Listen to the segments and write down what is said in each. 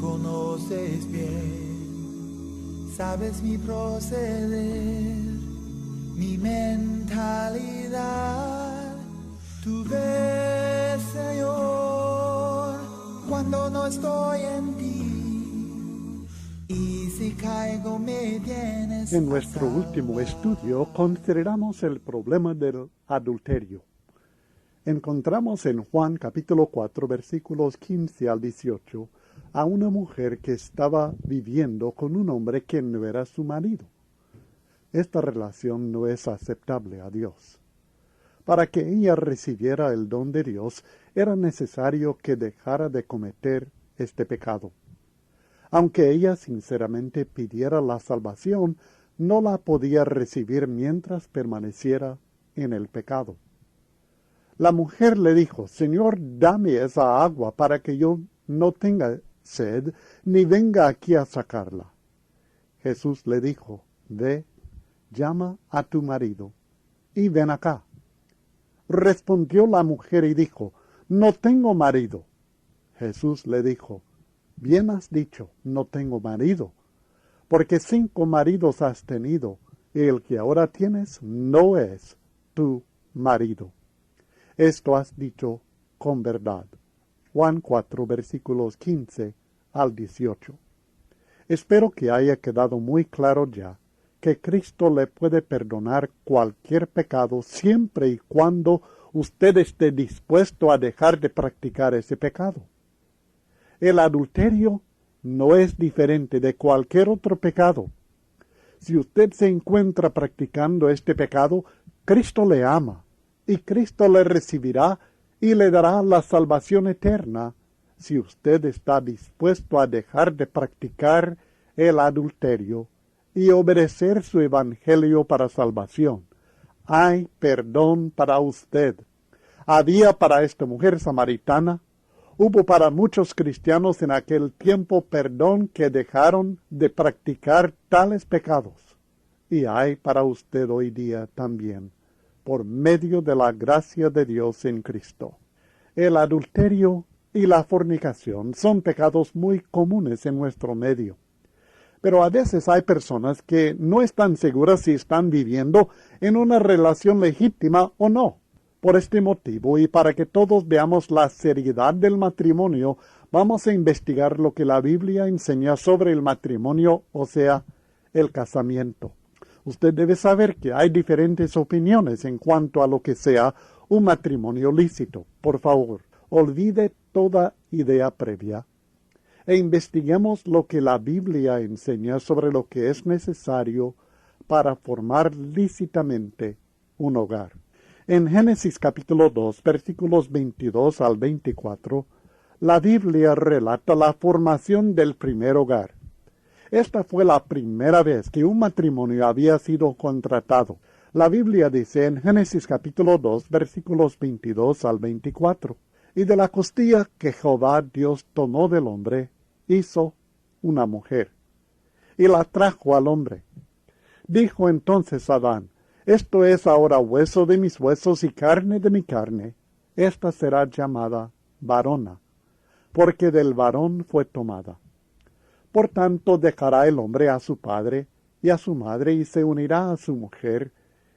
conoces bien, sabes mi proceder, mi mentalidad. Tú ves, Señor, cuando no estoy en ti, y si caigo me vienes. En nuestro último estudio consideramos el problema del adulterio. Encontramos en Juan capítulo 4 versículos 15 al 18 a una mujer que estaba viviendo con un hombre que no era su marido. Esta relación no es aceptable a Dios. Para que ella recibiera el don de Dios, era necesario que dejara de cometer este pecado. Aunque ella sinceramente pidiera la salvación, no la podía recibir mientras permaneciera en el pecado. La mujer le dijo: Señor, dame esa agua para que yo no tenga sed, ni venga aquí a sacarla. Jesús le dijo: Ve, llama a tu marido, y ven acá. Respondió la mujer y dijo: No tengo marido. Jesús le dijo: Bien has dicho, no tengo marido, porque 5 maridos has tenido, y el que ahora tienes no es tu marido. Esto has dicho con verdad. Juan 4, versículos 15 al 18. Espero que haya quedado muy claro ya que Cristo le puede perdonar cualquier pecado siempre y cuando usted esté dispuesto a dejar de practicar ese pecado. El adulterio no es diferente de cualquier otro pecado. Si usted se encuentra practicando este pecado, Cristo le ama, y Cristo le recibirá y le dará la salvación eterna si usted está dispuesto a dejar de practicar el adulterio y obedecer su evangelio para salvación. Hay perdón para usted. Había para esta mujer samaritana, hubo para muchos cristianos en aquel tiempo perdón que dejaron de practicar tales pecados. Y hay para usted hoy día también, por medio de la gracia de Dios en Cristo. El adulterio y la fornicación son pecados muy comunes en nuestro medio. Pero a veces hay personas que no están seguras si están viviendo en una relación legítima o no. Por este motivo, y para que todos veamos la seriedad del matrimonio, vamos a investigar lo que la Biblia enseña sobre el matrimonio, o sea, el casamiento. Usted debe saber que hay diferentes opiniones en cuanto a lo que sea un matrimonio lícito. Por favor, olvide toda idea previa e investiguemos lo que la Biblia enseña sobre lo que es necesario para formar lícitamente un hogar. En Génesis capítulo 2, versículos 22 al 24, la Biblia relata la formación del primer hogar. Esta fue la primera vez que un matrimonio había sido contratado. La Biblia dice en Génesis capítulo 2, versículos 22 al 24, y de la costilla que Jehová Dios tomó del hombre, hizo una mujer, y la trajo al hombre. Dijo entonces Adán: Esto es ahora hueso de mis huesos y carne de mi carne. Esta será llamada varona, porque del varón fue tomada. Por tanto dejará el hombre a su padre y a su madre, y se unirá a su mujer,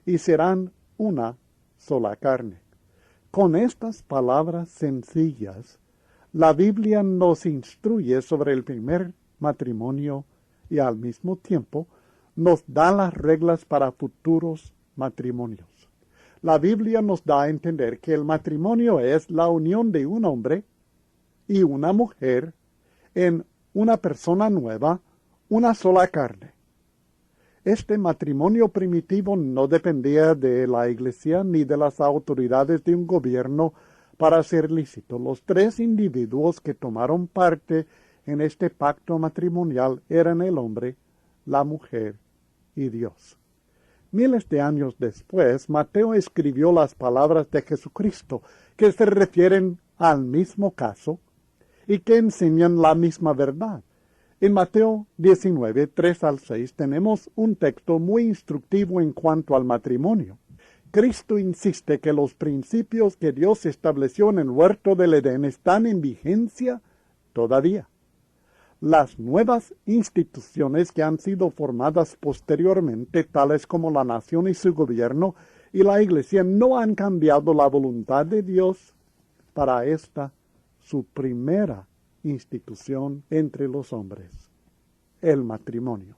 y serán una sola carne. Con estas palabras sencillas, la Biblia nos instruye sobre el primer matrimonio y al mismo tiempo nos da las reglas para futuros matrimonios. La Biblia nos da a entender que el matrimonio es la unión de un hombre y una mujer en una persona nueva, una sola carne. Este matrimonio primitivo no dependía de la iglesia ni de las autoridades de un gobierno para ser lícito. Los 3 individuos que tomaron parte en este pacto matrimonial eran el hombre, la mujer y Dios. Miles de años después, Mateo escribió las palabras de Jesucristo que se refieren al mismo caso y que enseñan la misma verdad. En Mateo 19, 3 al 6 tenemos un texto muy instructivo en cuanto al matrimonio. Cristo insiste que los principios que Dios estableció en el huerto del Edén están en vigencia todavía. Las nuevas instituciones que han sido formadas posteriormente, tales como la nación y su gobierno y la Iglesia, no han cambiado la voluntad de Dios para esta, su primera institución entre los hombres, el matrimonio.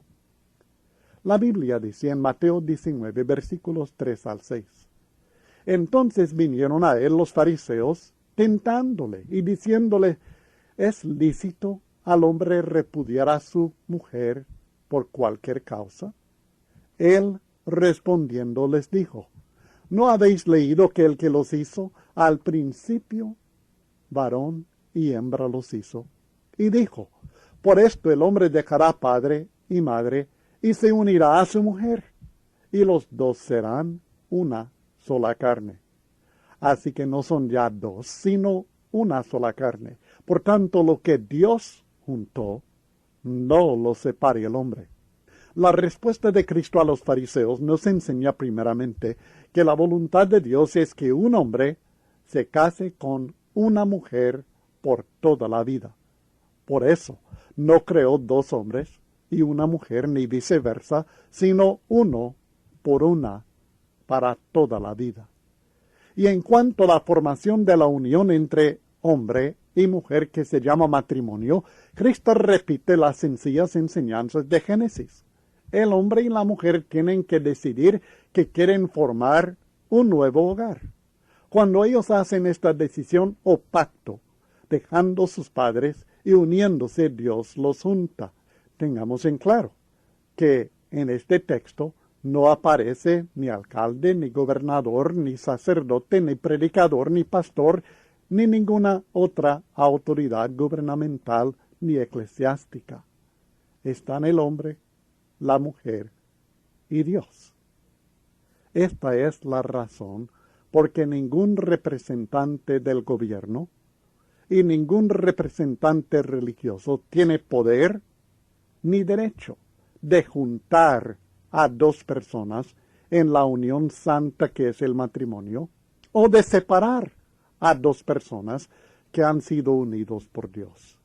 La Biblia dice en Mateo 19, versículos 3 al 6. Entonces vinieron a él los fariseos, tentándole y diciéndole, ¿es lícito al hombre repudiar a su mujer por cualquier causa? Él respondiendo les dijo, ¿no habéis leído que el que los hizo al principio, varón y hembra los hizo? Y dijo, por esto el hombre dejará padre y madre, y se unirá a su mujer, y los dos serán una sola carne. Así que no son ya dos, sino una sola carne. Por tanto, lo que Dios juntó, no lo separe el hombre. La respuesta de Cristo a los fariseos nos enseña primeramente que la voluntad de Dios es que un hombre se case con una mujer por toda la vida. Por eso, no creó dos hombres y una mujer, ni viceversa, sino uno por una para toda la vida. Y en cuanto a la formación de la unión entre hombre y mujer que se llama matrimonio, Cristo repite las sencillas enseñanzas de Génesis. El hombre y la mujer tienen que decidir que quieren formar un nuevo hogar. Cuando ellos hacen esta decisión o pacto, dejando sus padres y uniéndose, Dios los junta. Tengamos en claro que en este texto no aparece ni alcalde, ni gobernador, ni sacerdote, ni predicador, ni pastor, ni ninguna otra autoridad gubernamental ni eclesiástica. Están el hombre, la mujer y Dios. Esta es la razón por que ningún representante del gobierno y ningún representante religioso tiene poder ni derecho de juntar a dos personas en la unión santa que es el matrimonio, o de separar a dos personas que han sido unidos por Dios.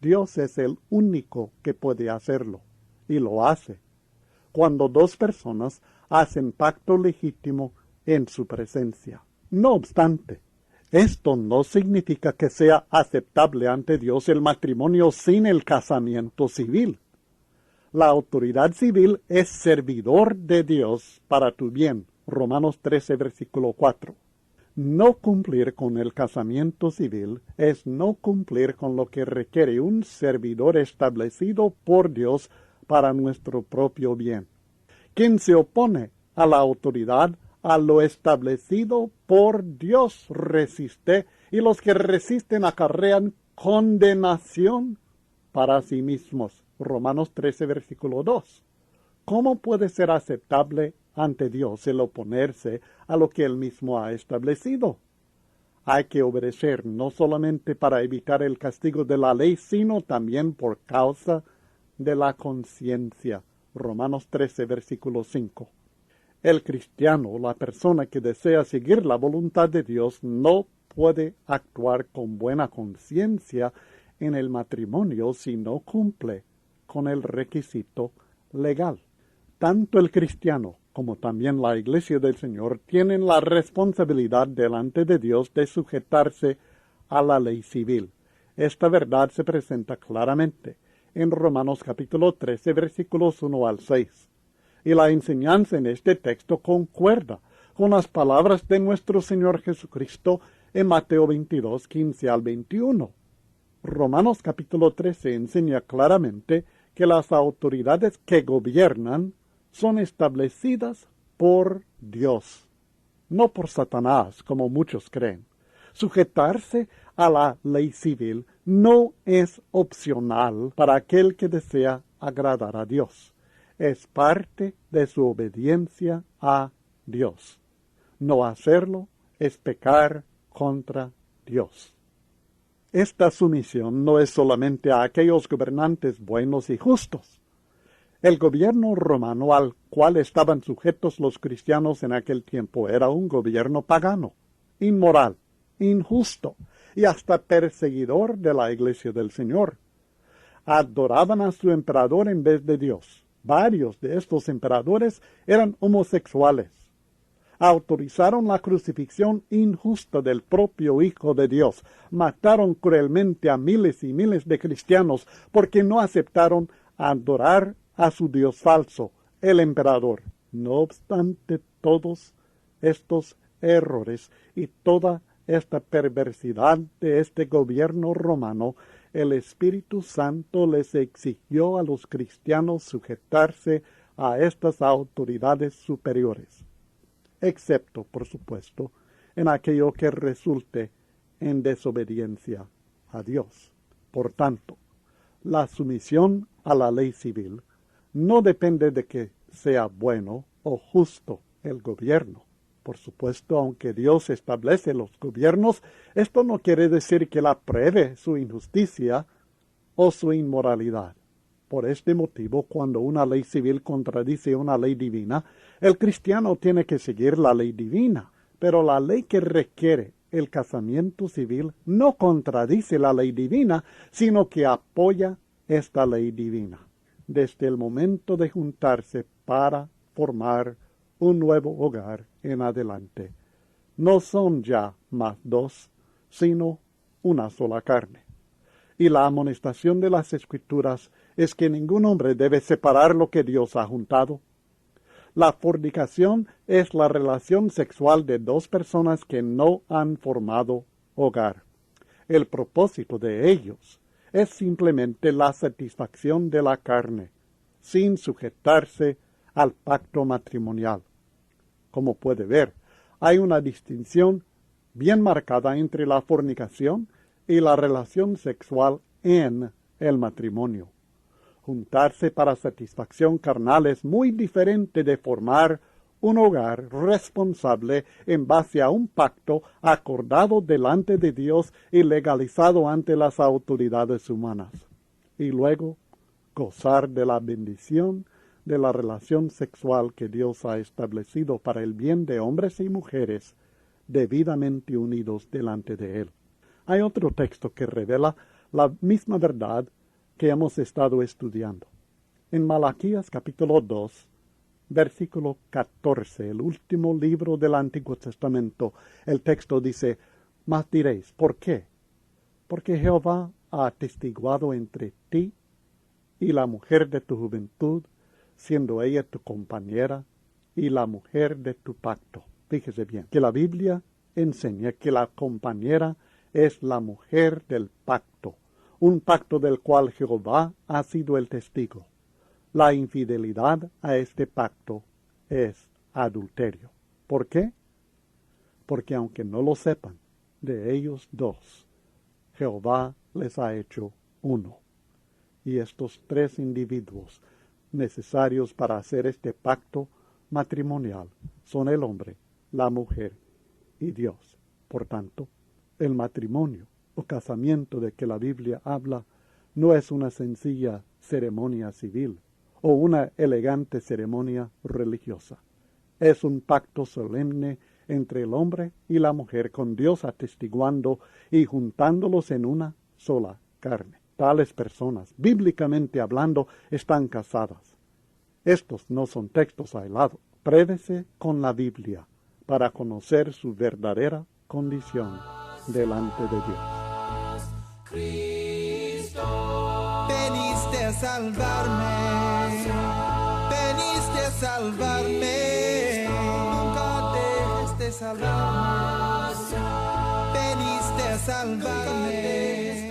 Dios es el único que puede hacerlo, y lo hace, cuando dos personas hacen pacto legítimo en su presencia. No obstante, esto no significa que sea aceptable ante Dios el matrimonio sin el casamiento civil. La autoridad civil es servidor de Dios para tu bien. Romanos 13, versículo 4. No cumplir con el casamiento civil es no cumplir con lo que requiere un servidor establecido por Dios para nuestro propio bien. Quien se opone a la autoridad, a lo establecido por Dios, resiste, y los que resisten acarrean condenación para sí mismos. Romanos 13, versículo 2. ¿Cómo puede ser aceptable ante Dios el oponerse a lo que Él mismo ha establecido? Hay que obedecer no solamente para evitar el castigo de la ley, sino también por causa de la conciencia. Romanos 13, versículo 5. El cristiano, la persona que desea seguir la voluntad de Dios, no puede actuar con buena conciencia en el matrimonio si no cumple con el requisito legal. Tanto el cristiano como también la Iglesia del Señor tienen la responsabilidad delante de Dios de sujetarse a la ley civil. Esta verdad se presenta claramente en Romanos capítulo 13, versículos 1 al 6. Y la enseñanza en este texto concuerda con las palabras de nuestro Señor Jesucristo en Mateo 22, 15 al 21. Romanos capítulo 13 enseña claramente que las autoridades que gobiernan son establecidas por Dios, no por Satanás, como muchos creen. Sujetarse a la ley civil no es opcional para aquel que desea agradar a Dios. Es parte de su obediencia a Dios. No hacerlo es pecar contra Dios. Esta sumisión no es solamente a aquellos gobernantes buenos y justos. El gobierno romano al cual estaban sujetos los cristianos en aquel tiempo era un gobierno pagano, inmoral, injusto y hasta perseguidor de la Iglesia del Señor. adoraban a su emperador en vez de Dios. Varios de estos emperadores eran homosexuales. Autorizaron la crucifixión injusta del propio Hijo de Dios. Mataron cruelmente a miles y miles de cristianos porque no aceptaron adorar a su Dios falso, el emperador. No obstante todos estos errores y toda esta perversidad de este gobierno romano, el Espíritu Santo les exigió a los cristianos sujetarse a estas autoridades superiores, excepto, por supuesto, en aquello que resulte en desobediencia a Dios. Por tanto, la sumisión a la ley civil no depende de que sea bueno o justo el gobierno. Por supuesto, aunque Dios establece los gobiernos, esto no quiere decir que Él apruebe su injusticia o su inmoralidad. Por este motivo, cuando una ley civil contradice una ley divina, el cristiano tiene que seguir la ley divina. Pero la ley que requiere el casamiento civil no contradice la ley divina, sino que apoya esta ley divina. Desde el momento de juntarse para formar un nuevo hogar en adelante, no son ya más dos, sino una sola carne. Y la amonestación de las Escrituras es que ningún hombre debe separar lo que Dios ha juntado. La fornicación es la relación sexual de dos personas que no han formado hogar. El propósito de ellos es simplemente la satisfacción de la carne, sin sujetarse al pacto matrimonial. Como puede ver, hay una distinción bien marcada entre la fornicación y la relación sexual en el matrimonio. Juntarse para satisfacción carnal es muy diferente de formar un hogar responsable en base a un pacto acordado delante de Dios y legalizado ante las autoridades humanas. Y luego, gozar de la bendición de la relación sexual que Dios ha establecido para el bien de hombres y mujeres debidamente unidos delante de Él. Hay otro texto que revela la misma verdad que hemos estado estudiando. En Malaquías capítulo 2, versículo 14, el último libro del Antiguo Testamento, el texto dice: «Mas diréis, ¿por qué? Porque Jehová ha atestiguado entre ti y la mujer de tu juventud, siendo ella tu compañera y la mujer de tu pacto». Fíjese bien, que la Biblia enseña que la compañera es la mujer del pacto, un pacto del cual Jehová ha sido el testigo. La infidelidad a este pacto es adulterio. ¿Por qué? Porque aunque no lo sepan, de ellos dos, Jehová les ha hecho uno. Y estos tres individuos necesarios para hacer este pacto matrimonial son el hombre, la mujer y Dios. Por tanto, el matrimonio o casamiento de que la Biblia habla no es una sencilla ceremonia civil o una elegante ceremonia religiosa. Es un pacto solemne entre el hombre y la mujer, con Dios atestiguando y juntándolos en una sola carne. Tales personas, bíblicamente hablando, están casadas. Estos no son textos aislados. Pruébese con la Biblia para conocer su verdadera condición delante de Dios. Cristo, veniste a salvarme, veniste a salvarme, nunca dejes de salvarme, veniste a salvarme.